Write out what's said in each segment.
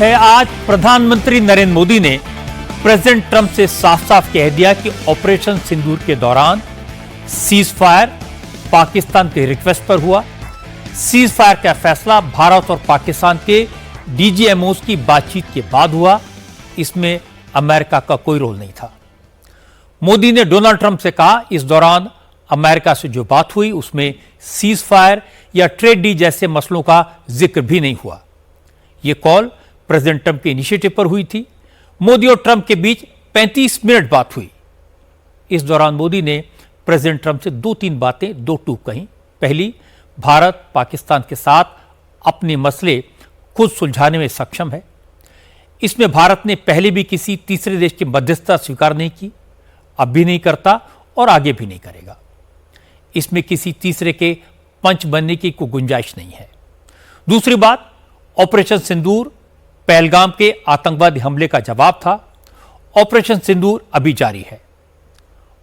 है। आज प्रधानमंत्री नरेंद्र मोदी ने प्रेसिडेंट ट्रंप से साफ साफ कह दिया कि ऑपरेशन सिंदूर के दौरान सीज फायर पाकिस्तान के रिक्वेस्ट पर हुआ। सीज फायर का फैसला भारत और पाकिस्तान के डीजीएमओस की बातचीत के बाद हुआ। इसमें अमेरिका का कोई रोल नहीं था। मोदी ने डोनाल्ड ट्रंप से कहा, इस दौरान अमेरिका से जो बात हुई उसमें सीज फायर या ट्रेड डील जैसे मसलों का जिक्र भी नहीं हुआ। यह कॉल प्रेसिडेंट ट्रंप के इनिशिएटिव पर हुई थी। मोदी और ट्रंप के बीच 35 मिनट बात हुई। इस दौरान मोदी ने प्रेसिडेंट ट्रंप से 2-3 बातें दो टूक कहीं। पहली, भारत पाकिस्तान के साथ अपने मसले खुद सुलझाने में सक्षम है। इसमें भारत ने पहले भी किसी तीसरे देश की मध्यस्थता स्वीकार नहीं की, अब भी नहीं करता और आगे भी नहीं करेगा। इसमें किसी तीसरे के पंच बनने की कोई गुंजाइश नहीं है। दूसरी बात, ऑपरेशन सिंदूर पहलगाम के आतंकवादी हमले का जवाब था। ऑपरेशन सिंदूर अभी जारी है।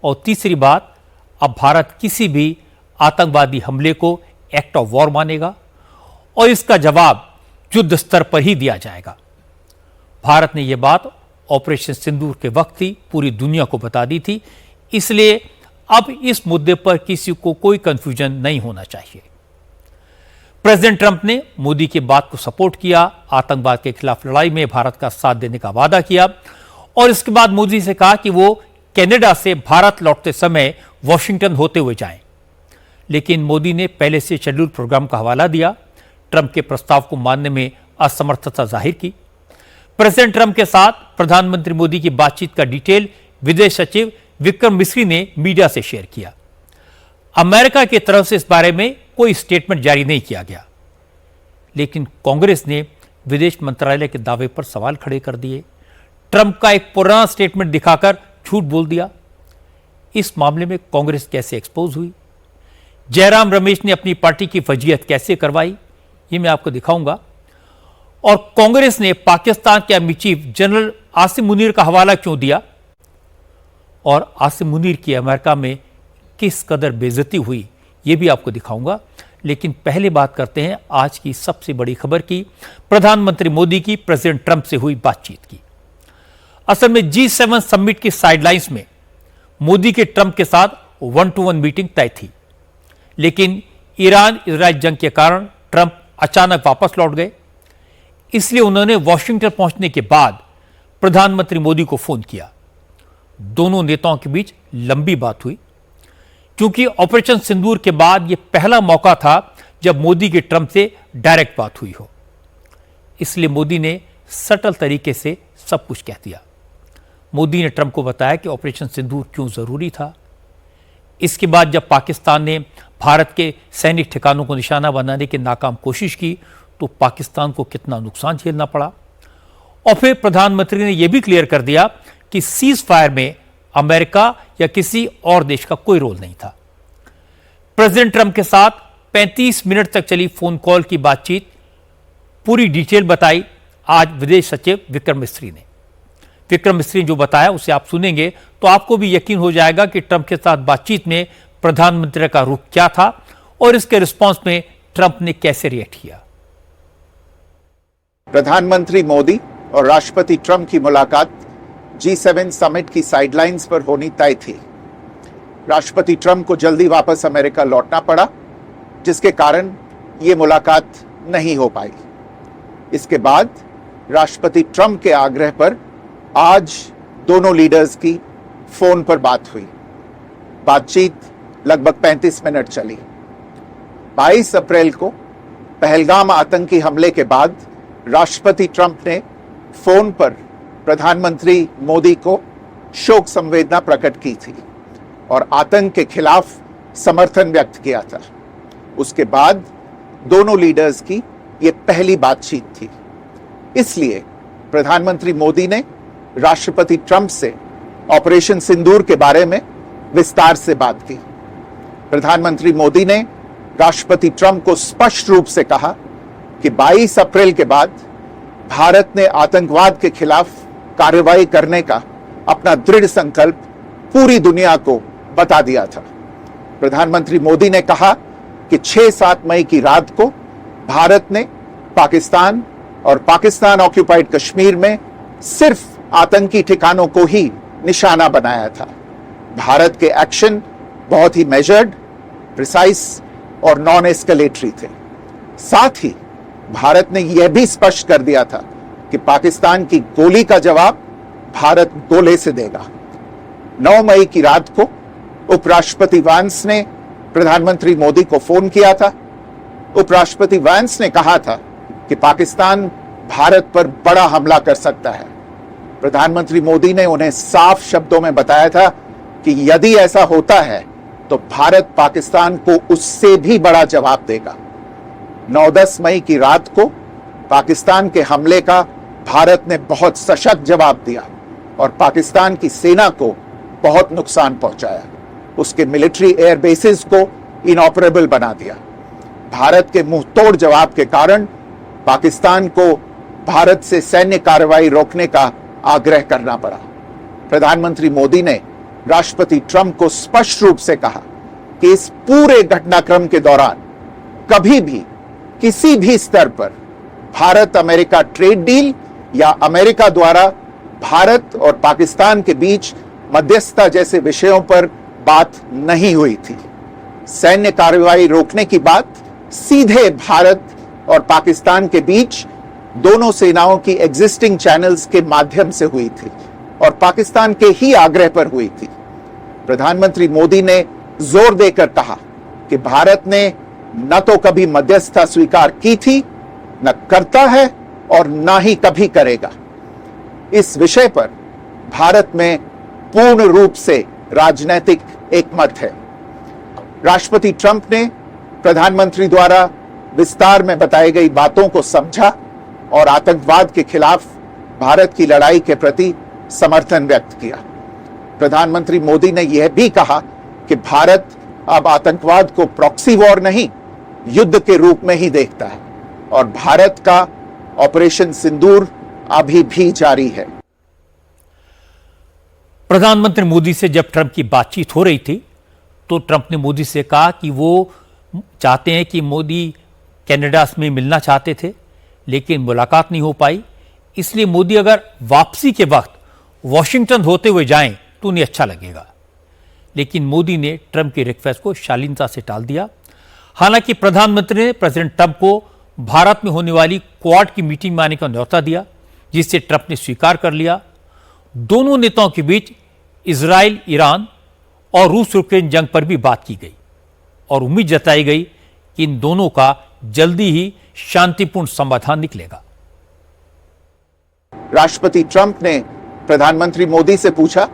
और तीसरी बात, अब भारत किसी भी आतंकवादी हमले को एक्ट ऑफ वॉर मानेगा और इसका जवाब युद्ध स्तर पर ही दिया जाएगा। भारत ने यह बात ऑपरेशन सिंदूर के वक्त ही पूरी दुनिया को बता दी थी, इसलिए अब इस मुद्दे पर किसी को कोई कंफ्यूजन नहीं होना चाहिए। प्रेसिडेंट ट्रंप ने मोदी की बात को सपोर्ट किया, आतंकवाद के खिलाफ लड़ाई में भारत का साथ देने का वादा किया और इसके बाद मोदी से कहा कि वो कनाडा से भारत लौटते समय वॉशिंगटन होते हुए जाएं। लेकिन मोदी ने पहले से शेड्यूल प्रोग्राम का हवाला दिया, ट्रंप के प्रस्ताव को मानने में असमर्थता जाहिर की। प्रेसिडेंट ट्रंप के साथ प्रधानमंत्री मोदी की बातचीत का डिटेल विदेश सचिव विक्रम मिस्री ने मीडिया से शेयर किया। अमेरिका की तरफ से इस बारे में कोई स्टेटमेंट जारी नहीं किया गया, लेकिन कांग्रेस ने विदेश मंत्रालय के दावे पर सवाल खड़े कर दिए। ट्रंप का एक पुराना स्टेटमेंट दिखाकर झूठ बोल दिया। इस मामले में कांग्रेस कैसे एक्सपोज हुई, जयराम रमेश ने अपनी पार्टी की फजीहत कैसे करवाई, ये मैं आपको दिखाऊंगा। और कांग्रेस ने पाकिस्तान के army chief general Asim Munir का हवाला क्यों दिया और आसिम मुनीर की अमेरिका में किस कदर बेइज्जती हुई, यह भी आपको दिखाऊंगा। लेकिन पहले बात करते हैं आज की सबसे बड़ी खबर की, प्रधानमंत्री मोदी की प्रेसिडेंट ट्रंप से हुई बातचीत की। असल में G7 समिट की साइडलाइंस में मोदी के ट्रंप के साथ 1-to-1 मीटिंग तय थी, लेकिन ईरान इजराइल जंग के कारण ट्रंप अचानक वापस लौट गए। इसलिए उन्होंने वॉशिंगटन पहुंचने के बाद प्रधानमंत्री मोदी को फोन किया। दोनों नेताओं के बीच लंबी बात हुई, क्योंकि ऑपरेशन सिंदूर के बाद यह पहला मौका था जब मोदी के ट्रंप से डायरेक्ट बात हुई हो। इसलिए मोदी ने सटल तरीके से सब कुछ कह दिया। मोदी ने ट्रंप को बताया कि ऑपरेशन सिंदूर क्यों जरूरी था। इसके बाद जब पाकिस्तान ने भारत के सैनिक ठिकानों को निशाना बनाने की नाकाम कोशिश की तो पाकिस्तान को कितना नुकसान झेलना पड़ा। और फिर प्रधानमंत्री ने यह भी क्लियर कर दिया कि सीज फायर में अमेरिका या किसी और देश का कोई रोल नहीं था। प्रेसिडेंट ट्रंप के साथ 35 मिनट तक चली फोन कॉल की बातचीत पूरी डिटेल बताई आज विदेश सचिव विक्रम मिस्री ने। विक्रम मिस्री जो बताया उसे आप सुनेंगे तो आपको भी यकीन हो जाएगा कि ट्रंप के साथ बातचीत में प्रधानमंत्री का रुख क्या था और इसके रिस्पांस में ट्रंप ने कैसे रिएक्ट किया। प्रधानमंत्री मोदी और राष्ट्रपति ट्रंप की मुलाकात G7 समिट की साइडलाइंस पर होनी तय थी। राष्ट्रपति ट्रंप को जल्दी वापस अमेरिका लौटना पड़ा, जिसके कारण यह मुलाकात नहीं हो पाई। इसके बाद राष्ट्रपति ट्रंप के आग्रह पर आज दोनों लीडर्स की फोन पर बात हुई। बातचीत लगभग 35 मिनट चली। 22 अप्रैल को पहलगाम आतंकी हमले के बाद राष्ट्रपति ट्रंप ने फोन पर प्रधानमंत्री मोदी को शोक संवेदना प्रकट की थी और आतंक के खिलाफ समर्थन व्यक्त किया था। उसके बाद दोनों लीडर्स की यह पहली बातचीत थी। इसलिए प्रधानमंत्री मोदी ने राष्ट्रपति ट्रंप से ऑपरेशन सिंदूर के बारे में विस्तार से बात की। प्रधानमंत्री मोदी ने राष्ट्रपति ट्रंप को स्पष्ट रूप से कहा कि 22 अप्रैल के बाद भारत ने आतंकवाद के खिलाफ कार्रवाई करने का अपना दृढ़ संकल्प पूरी दुनिया को बता दिया था। प्रधानमंत्री मोदी ने कहा कि 6-7 मई की रात को भारत ने पाकिस्तान और पाकिस्तान ऑक्यूपाइड कश्मीर में सिर्फ आतंकी ठिकानों को ही निशाना बनाया था। भारत के एक्शन बहुत ही मेजर्ड, प्रिसाइज और नॉन एस्केलेटरी थे। साथ ही भारत ने यह भी स्पष्ट कर दिया था कि पाकिस्तान की गोली का जवाब भारत गोले से देगा। 9 मई की रात को उपराष्ट्रपति वांस ने प्रधानमंत्री मोदी को फोन किया था। उपराष्ट्रपति वांस ने कहा था कि पाकिस्तान भारत पर बड़ा हमला कर सकता है। प्रधानमंत्री मोदी ने उन्हें साफ शब्दों में बताया था कि यदि ऐसा होता है तो भारत पाकिस्तान को उससे भी बड़ा जवाब देगा। 9-10 मई की रात को पाकिस्तान के हमले का भारत ने बहुत सशक्त जवाब दिया और पाकिस्तान की सेना को बहुत नुकसान पहुंचाया। उसके मिलिट्री एयर बेसिस को इनऑपरेबल बना दिया। भारत के मुंहतोड़ जवाब के कारण पाकिस्तान को भारत से सैन्य कार्रवाई रोकने का आग्रह करना पड़ा। प्रधानमंत्री मोदी ने राष्ट्रपति ट्रंप को स्पष्ट रूप से कहा कि इस पूरे घटनाक्रम के दौरान कभी भी किसी भी स्तर पर भारत अमेरिका ट्रेड डील या अमेरिका द्वारा भारत और पाकिस्तान के बीच मध्यस्थता जैसे विषयों पर बात नहीं हुई थी। सैन्य कार्रवाई रोकने की बात सीधे भारत और पाकिस्तान के बीच दोनों सेनाओं की एग्जिस्टिंग चैनल्स के माध्यम से हुई थी और पाकिस्तान के ही आग्रह पर हुई थी। प्रधानमंत्री मोदी ने जोर देकर कहा कि भारत ने न तो कभी मध्यस्थता स्वीकार की थी, न करता है और न ही कभी करेगा। इस विषय पर भारत में पूर्ण रूप से राजनीतिक एकमत है। राष्ट्रपति ट्रंप ने प्रधानमंत्री द्वारा विस्तार में बताई गई बातों को समझा और आतंकवाद के खिलाफ भारत की लड़ाई के प्रति समर्थन व्यक्त किया। प्रधानमंत्री मोदी ने यह भी कहा कि भारत अब आतंकवाद को प्रॉक्सी वॉर नहीं, युद्ध के रूप में ही देखता है और भारत का ऑपरेशन सिंदूर अभी भी जारी है। प्रधानमंत्री मोदी से जब ट्रंप की बातचीत हो रही थी तो ट्रंप ने मोदी से कहा कि वो चाहते हैं कि मोदी कनाडा में मिलना चाहते थे, लेकिन मुलाकात नहीं हो पाई। इसलिए मोदी अगर वापसी के वक्त वॉशिंगटन होते हुए जाएं तो उन्हें अच्छा लगेगा। लेकिन मोदी ने ट्रंप की रिक्वेस्ट को शालीनता से टाल दिया। हालांकि प्रधानमंत्री ने प्रेसिडेंट ट्रंप को भारत में होने वाली क्वाड की मीटिंग में आने का न्योता दिया, जिसे ट्रंप ने स्वीकार कर लिया। दोनों नेताओं के बीच इजराइल, ईरान और रूस यूक्रेन जंग पर भी बात की गई और उम्मीद जताई गई कि इन दोनों का जल्दी ही शांतिपूर्ण समाधान निकलेगा। राष्ट्रपति ट्रंप ने प्रधानमंत्री मोदी से पूछा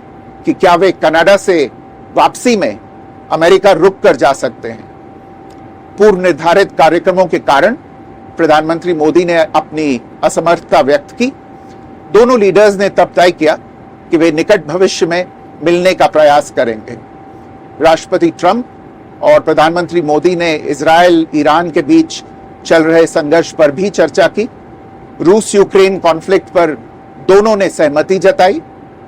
कि क्या वे कनाडा से वापसी में अमेरिका रुक कर जा सकते हैं। पूर्व निर्धारित कार्यक्रमों के कारण प्रधानमंत्री मोदी ने अपनी असमर्थता व्यक्त की। दोनों लीडर्स ने तब तय किया कि वे निकट भविष्य में मिलने का प्रयास करेंगे। राष्ट्रपति ट्रंप और प्रधानमंत्री मोदी ने इजराइल, ईरान के बीच चल रहे संघर्ष पर भी चर्चा की। रूस यूक्रेन कॉन्फ्लिक्ट पर दोनों ने सहमति जताई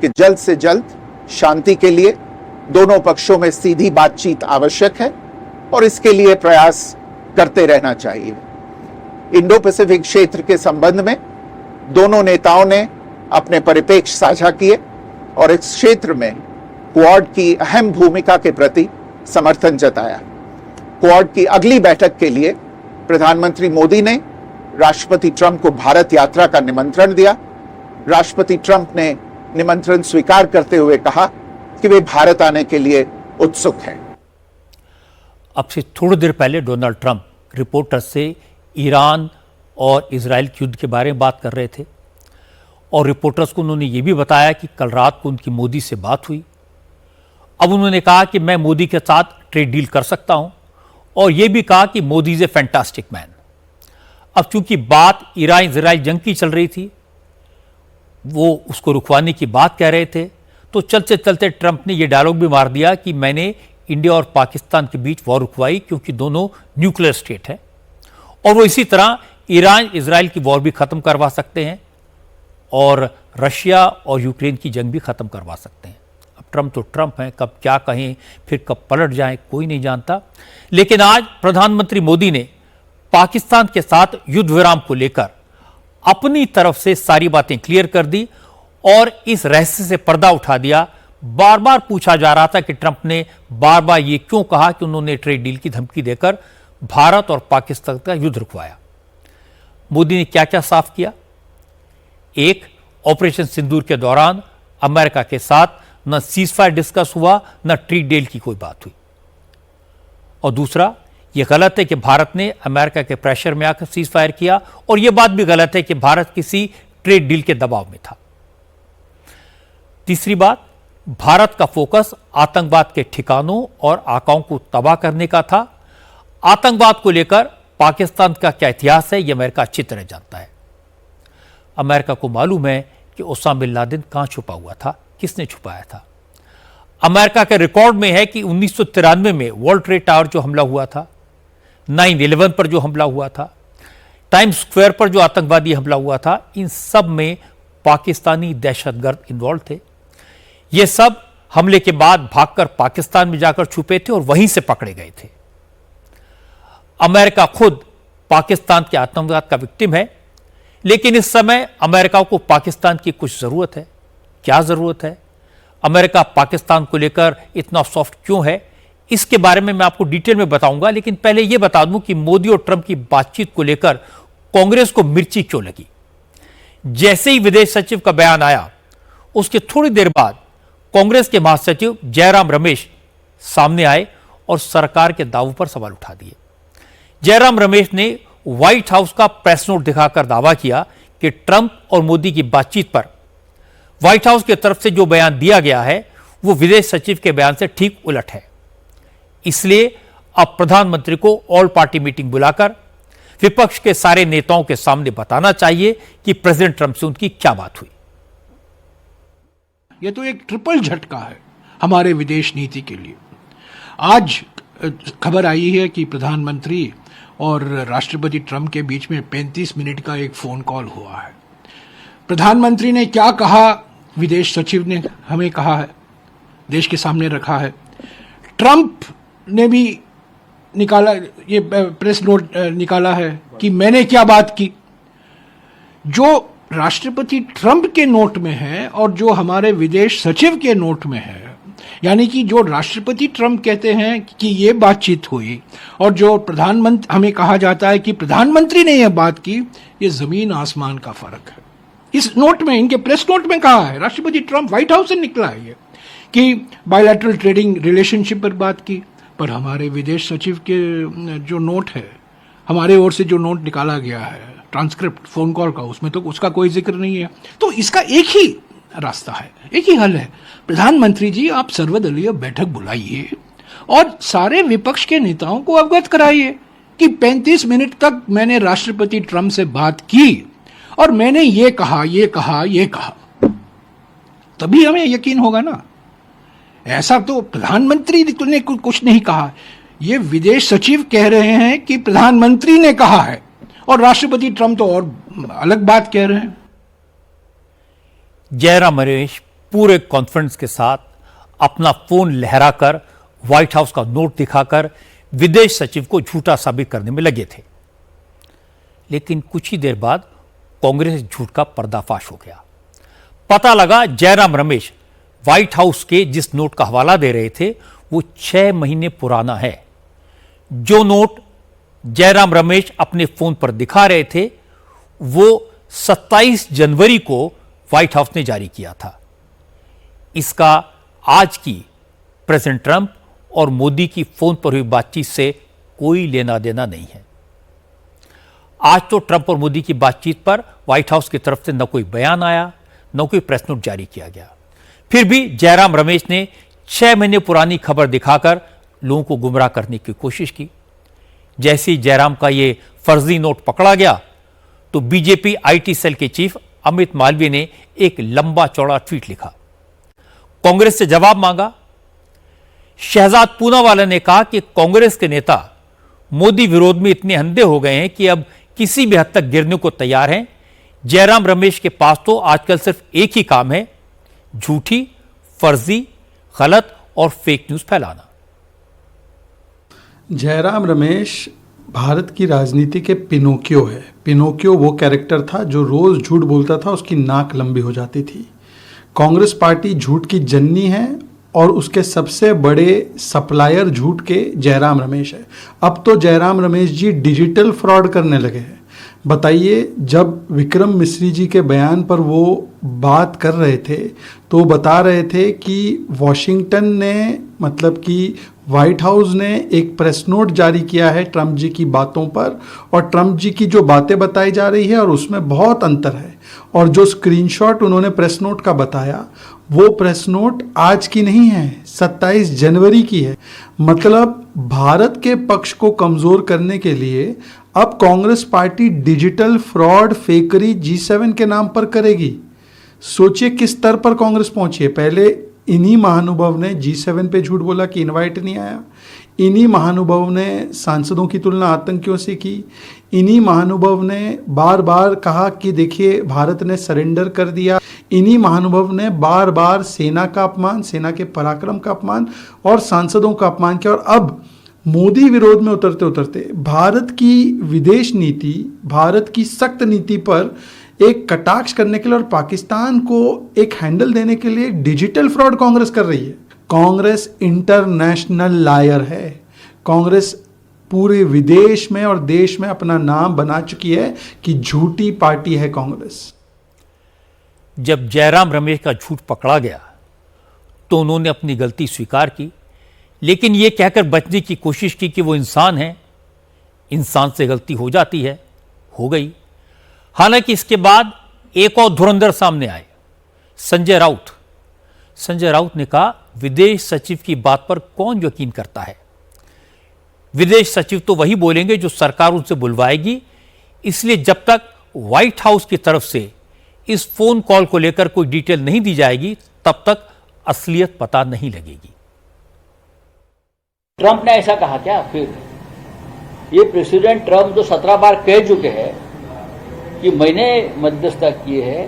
कि जल्द से जल्द शांति के लिए दोनों पक्षों में सीधी बातचीत आवश्यक है और इसके लिए प्रयास करते रहना चाहिए। इंडो पैसिफिक क्षेत्र के संबंध में दोनों नेताओं ने अपने परिप्रेक्ष्य साझा किए और इस क्षेत्र में क्वाड की अहम भूमिका के प्रति समर्थन जताया। क्वाड की अगली बैठक के लिए प्रधानमंत्री मोदी ने राष्ट्रपति ट्रंप को भारत यात्रा का निमंत्रण दिया। राष्ट्रपति ट्रंप ने निमंत्रण स्वीकार करते हुए कहा कि वे भारत आने के लिए उत्सुक हैं। अब से थोड़ी देर पहले डोनाल्ड ट्रंप रिपोर्टर से ईरान और इजराइल के युद्ध के बारे में बात कर रहे थे और रिपोर्टर्स को उन्होंने ये भी बताया कि कल रात को उनकी मोदी से बात हुई। अब उन्होंने कहा कि मैं मोदी के साथ ट्रेड डील कर सकता हूं और यह भी कहा कि Modi is a fantastic man. अब चूंकि बात ईरान इजराइल जंग की चल रही थी, वो उसको रुकवाने की बात कह रहे थे, तो चलते चलते ट्रंप ने यह डायलॉग भी मार दिया कि मैंने इंडिया और पाकिस्तान के बीच वॉर रुकवाई क्योंकि दोनों न्यूक्लियर स्टेट हैं और वो इसी तरह ईरान इजराइल की वॉर भी खत्म करवा सकते हैं और रशिया और यूक्रेन की जंग भी खत्म करवा सकते हैं। अब ट्रंप तो ट्रंप हैं, कब क्या कहें फिर कब पलट जाएं कोई नहीं जानता। लेकिन आज प्रधानमंत्री मोदी ने पाकिस्तान के साथ युद्ध विराम को लेकर अपनी तरफ से सारी बातें क्लियर कर दी और इस रहस्य से पर्दा उठा दिया। बार बार पूछा जा रहा था कि ट्रंप ने बार बार यह क्यों कहा कि उन्होंने ट्रेड डील की धमकी देकर भारत और पाकिस्तान का युद्ध रुकवाया। मोदी ने क्या क्या साफ किया? एक, ऑपरेशन सिंदूर के दौरान अमेरिका के साथ न सीजफायर डिस्कस हुआ, न ट्रेड डील की कोई बात हुई। और दूसरा, यह गलत है कि भारत ने अमेरिका के प्रेशर में आकर सीजफायर किया, और यह बात भी गलत है कि भारत किसी ट्रेड डील के दबाव में था। तीसरी बात, भारत का फोकस आतंकवाद के ठिकानों और आकाओं को तबाह करने का था। आतंकवाद को लेकर पाकिस्तान का क्या इतिहास है, यह अमेरिका अच्छी तरह जानता है। अमेरिका को मालूम है कि ओसामा बिन लादेन कहां छुपा हुआ था, किसने छुपाया था। अमेरिका के रिकॉर्ड में है कि 1993 में वर्ल्ड ट्रेड टावर जो हमला हुआ था, 9/11 पर जो हमला हुआ था, टाइम्स स्क्वायर पर जो आतंकवादी हमला हुआ था, इन सब में पाकिस्तानी दहशतगर्द इन्वॉल्व थे। ये सब हमले के बाद भागकर पाकिस्तान में जाकर छुपे थे और वहीं से पकड़े गए थे। अमेरिका खुद पाकिस्तान के आतंकवाद का विक्टिम है, लेकिन इस समय अमेरिका को पाकिस्तान की कुछ जरूरत है। क्या जरूरत है? अमेरिका पाकिस्तान को लेकर इतना सॉफ्ट क्यों है, इसके बारे में मैं आपको डिटेल में बताऊंगा। लेकिन पहले यह बता दूं कि मोदी और ट्रंप की बातचीत को लेकर कांग्रेस को मिर्ची क्यों लगी। जैसे ही विदेश सचिव का बयान आया, उसके थोड़ी देर बाद कांग्रेस के महासचिव जयराम रमेश सामने आए और सरकार के दावों पर सवाल उठा दिए। जयराम रमेश ने व्हाइट हाउस का प्रेस नोट दिखाकर दावा किया कि ट्रंप और मोदी की बातचीत पर व्हाइट हाउस की तरफ से जो बयान दिया गया है वो विदेश सचिव के बयान से ठीक उलट है। इसलिए अब प्रधानमंत्री को ऑल पार्टी मीटिंग बुलाकर विपक्ष के सारे नेताओं के सामने बताना चाहिए कि प्रेसिडेंट ट्रंप से उनकी क्या बात हुई। यह तो एक ट्रिपल झटका है हमारे विदेश नीति के लिए। आज खबर आई है कि प्रधानमंत्री और राष्ट्रपति ट्रंप के बीच में 35 मिनट का एक फोन कॉल हुआ है। प्रधानमंत्री ने क्या कहा, विदेश सचिव ने हमें कहा है, देश के सामने रखा है। ट्रंप ने भी निकाला, ये प्रेस नोट निकाला है कि मैंने क्या बात की। जो राष्ट्रपति ट्रंप के नोट में है और जो हमारे विदेश सचिव के नोट में है, यानी कि जो राष्ट्रपति ट्रंप कहते हैं कि ये बातचीत हुई और जो प्रधानमंत्री हमें कहा जाता है कि प्रधानमंत्री ने यह बात की, ये जमीन आसमान का फर्क है। इस नोट में, इनके प्रेस नोट में कहा है, राष्ट्रपति ट्रंप, व्हाइट हाउस से निकला है ये, कि बायलैटरल ट्रेडिंग रिलेशनशिप पर बात की। पर हमारे विदेश सचिव के जो नोट है, हमारे ओर से जो नोट निकाला गया है, ट्रांसक्रिप्ट फोन कॉल का, उसमें तो उसका कोई जिक्र नहीं है। तो इसका एक ही रास्ता है, एक ही हल है। प्रधानमंत्री जी, आप सर्वदलीय बैठक बुलाइए और सारे विपक्ष के नेताओं को अवगत कराइए कि 35 मिनट तक मैंने राष्ट्रपति ट्रंप से बात की और मैंने ये कहा, ये कहा, ये कहा। तभी हमें यकीन होगा ना। ऐसा तो प्रधानमंत्री ने कुछ नहीं कहा, ये विदेश सचिव कह रहे हैं कि प्रधानमंत्री ने कहा है और राष्ट्रपति ट्रंप तो और अलग बात कह रहे हैं। जयराम रमेश पूरे कॉन्फिडेंस के साथ अपना फोन लहराकर व्हाइट हाउस का नोट दिखाकर विदेश सचिव को झूठा साबित करने में लगे थे। लेकिन कुछ ही देर बाद कांग्रेस झूठ का पर्दाफाश हो गया। पता लगा जयराम रमेश व्हाइट हाउस के जिस नोट का हवाला दे रहे थे वो 6 महीने पुराना है। जो नोट जयराम रमेश अपने फोन पर दिखा रहे थे वो 27 जनवरी को व्हाइट हाउस ने जारी किया था। इसका आज की प्रेसिडेंट ट्रंप और मोदी की फोन पर हुई बातचीत से कोई लेना देना नहीं है। आज तो ट्रंप और मोदी की बातचीत पर व्हाइट हाउस की तरफ से न कोई बयान आया, न कोई प्रेस नोट जारी किया गया। फिर भी जयराम रमेश ने 6 महीने पुरानी खबर दिखाकर लोगों को गुमराह करने की कोशिश की। जैसे ही जयराम का ये फर्जी नोट पकड़ा गया तो बीजेपी आईटी सेल के चीफ अमित मालवीय ने एक लंबा चौड़ा ट्वीट लिखा, कांग्रेस से जवाब मांगा। शहजाद पूनावाला ने कहा कि कांग्रेस के नेता मोदी विरोध में इतने अंधे हो गए हैं कि अब किसी भी हद तक गिरने को तैयार हैं। जयराम रमेश के पास तो आजकल सिर्फ एक ही काम है, झूठी, फर्जी, गलत और फेक न्यूज फैलाना। जयराम रमेश भारत की राजनीति के पिनोकियो है। पिनोकियो वो कैरेक्टर था जो रोज झूठ बोलता था, उसकी नाक लंबी हो जाती थी। कांग्रेस पार्टी झूठ की जननी है और उसके सबसे बड़े सप्लायर झूठ के जयराम रमेश है। अब तो जयराम रमेश जी डिजिटल फ्रॉड करने लगे हैं। बताइए, जब विक्रम मिश्री जी के बयान पर वो बात कर रहे थे तो बता रहे थे कि वॉशिंगटन ने, मतलब कि व्हाइट हाउस ने एक प्रेस नोट जारी किया है ट्रंप जी की बातों पर, और ट्रंप जी की जो बातें बताई जा रही है और उसमें बहुत अंतर है। और जो स्क्रीनशॉट उन्होंने प्रेस नोट का बताया, वो प्रेस नोट आज की नहीं है, 27 जनवरी की है। मतलब भारत के पक्ष को कमजोर करने के लिए अब Congress party digital fraud fakery G7 के नाम पर करेगी। सोचिए किस स्तर पर कांग्रेस पहुंची है। पहले इन्हीं महानुभाव ने G7 पे झूठ बोला कि इनवाइट नहीं आया। इन्हीं महानुभाव ने सांसदों की तुलना आतंकियों से की। इन्हीं महानुभाव ने बार बार कहा कि देखिए भारत ने सरेंडर कर दिया। इन्हीं महानुभाव ने बार बार सेना का अपमान, सेना के पराक्रम का अपमान और सांसदों का अपमान किया। और अब मोदी विरोध में उतरते उतरते भारत की विदेश नीति, भारत की सख्त नीति पर एक कटाक्ष करने के लिए और पाकिस्तान को एक हैंडल देने के लिए डिजिटल फ्रॉड कांग्रेस कर रही है। कांग्रेस इंटरनेशनल लायर है। कांग्रेस पूरे विदेश में और देश में अपना नाम बना चुकी है कि झूठी पार्टी है कांग्रेस। जब जयराम रमेश का झूठ पकड़ा गया तो उन्होंने अपनी गलती स्वीकार की, लेकिन यह कहकर बचने की कोशिश की कि वो इंसान है, इंसान से गलती हो जाती है, हो गई। हालांकि इसके बाद एक और धुरंधर सामने आए, संजय राउत। संजय राउत ने कहा, विदेश सचिव की बात पर कौन यकीन करता है? विदेश सचिव तो वही बोलेंगे जो सरकार उनसे बुलवाएगी, इसलिए जब तक व्हाइट हाउस की तरफ से इस फोन कॉल को लेकर कोई डिटेल नहीं दी जाएगी तब तक असलियत पता नहीं लगेगी। ट्रंप ने ऐसा कहा क्या? फिर ये प्रेसिडेंट ट्रंप जो 17 बार कह चुके हैं कि मैंने मध्यस्थता की है,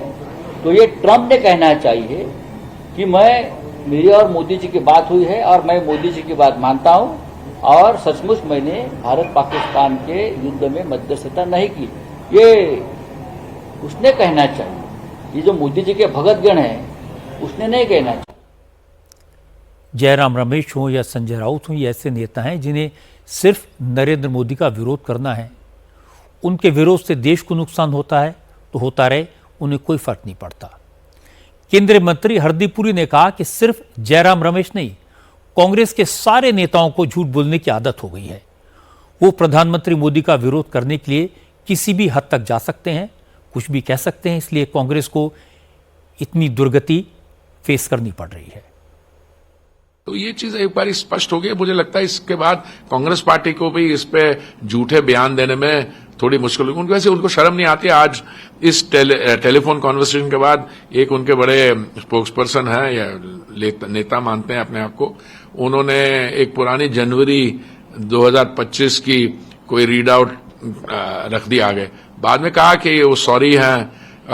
तो ये ट्रंप ने कहना चाहिए कि मेरी और मोदी जी की बात हुई है और मैं मोदी जी की बात मानता हूं और सचमुच मैंने भारत पाकिस्तान के युद्ध में मध्यस्थता नहीं की। ये उसने कहना चाहिए। ये जो मोदी जी के भगतगण हैं उसने नहीं कहना चाहिए। जयराम रमेश हों या संजय राउत हों, ये ऐसे नेता हैं जिन्हें सिर्फ नरेंद्र मोदी का विरोध करना है। उनके विरोध से देश को नुकसान होता है तो होता रहे, उन्हें कोई फर्क नहीं पड़ता। केंद्रीय मंत्री हरदीप पुरी ने कहा कि सिर्फ जयराम रमेश नहीं, कांग्रेस के सारे नेताओं को झूठ बोलने की आदत हो गई है। वो प्रधानमंत्री मोदी का विरोध करने के लिए किसी भी हद तक जा सकते हैं, कुछ भी कह सकते हैं, इसलिए कांग्रेस को इतनी दुर्गति फेस करनी पड़ रही है। तो ये चीज एक बार स्पष्ट हो गई। मुझे लगता है इसके बाद कांग्रेस पार्टी को भी इस पे झूठे बयान देने में थोड़ी मुश्किल होगी। उनको वैसे उनको शर्म नहीं आती। आज इस टेलीफोन कॉन्वर्सेशन के बाद एक उनके बड़े स्पोक्स पर्सन है या नेता मानते हैं अपने आप को, उन्होंने एक पुरानी जनवरी 2025 की कोई रीड आउट रख दी आगे। बाद में कहा कि वो सॉरी है,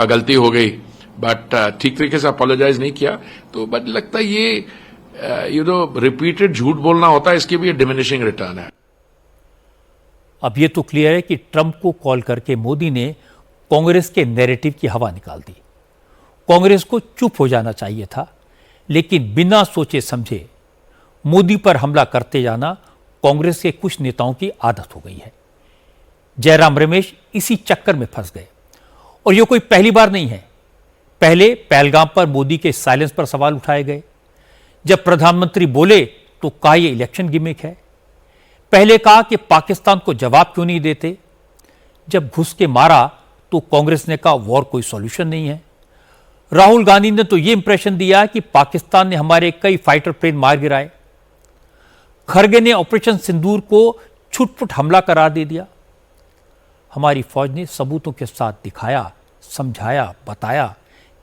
गलती हो गई, बट ठीक तरीके से अपोलोजाइज नहीं किया। तो बट लगता है ये रिपीटेड झूठ बोलना होता है, इसकी भी डिमिनिशिंग रिटर्न है। अब यह तो क्लियर है कि ट्रंप को कॉल करके मोदी ने कांग्रेस के नैरेटिव की हवा निकाल दी। कांग्रेस को चुप हो जाना चाहिए था, लेकिन बिना सोचे समझे मोदी पर हमला करते जाना कांग्रेस के कुछ नेताओं की आदत हो गई है। जयराम रमेश इसी चक्कर में फंस गए और यह कोई पहली बार नहीं है। पहले पहलगाम पर मोदी के साइलेंस पर सवाल उठाए गए। जब प्रधानमंत्री बोले तो कहा यह इलेक्शन गिमिक है। पहले कहा कि पाकिस्तान को जवाब क्यों नहीं देते। जब घुस के मारा तो कांग्रेस ने कहा वॉर कोई सॉल्यूशन नहीं है। राहुल गांधी ने तो यह इंप्रेशन दिया कि पाकिस्तान ने हमारे कई फाइटर प्लेन मार गिराए। खरगे ने ऑपरेशन सिंदूर को छुटपुट हमला करार दे दिया। हमारी फौज ने सबूतों के साथ दिखाया, समझाया, बताया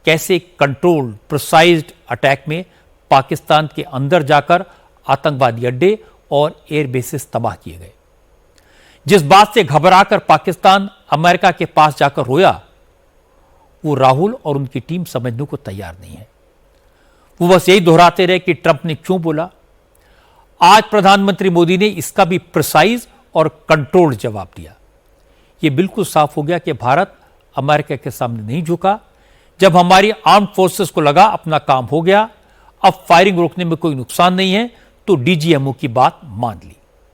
कैसे कंट्रोल्ड प्रिसाइज्ड अटैक में पाकिस्तान के अंदर जाकर आतंकवादी अड्डे और एयर बेसिस तबाह किए गए। जिस बात से घबराकर पाकिस्तान अमेरिका के पास जाकर रोया, वो राहुल और उनकी टीम समझने को तैयार नहीं है। वो बस यही दोहराते रहे कि ट्रंप ने क्यों बोला। आज प्रधानमंत्री मोदी ने इसका भी प्रिसाइज और कंट्रोल्ड जवाब दिया। यह बिल्कुल साफ हो गया कि भारत अमेरिका के सामने नहीं झुका। जब हमारी आर्म्ड फोर्सेस को लगा अपना काम हो गया, अब फायरिंग रोकने में कोई नुकसान नहीं है, तो डीजीएमओ की बात मान ली।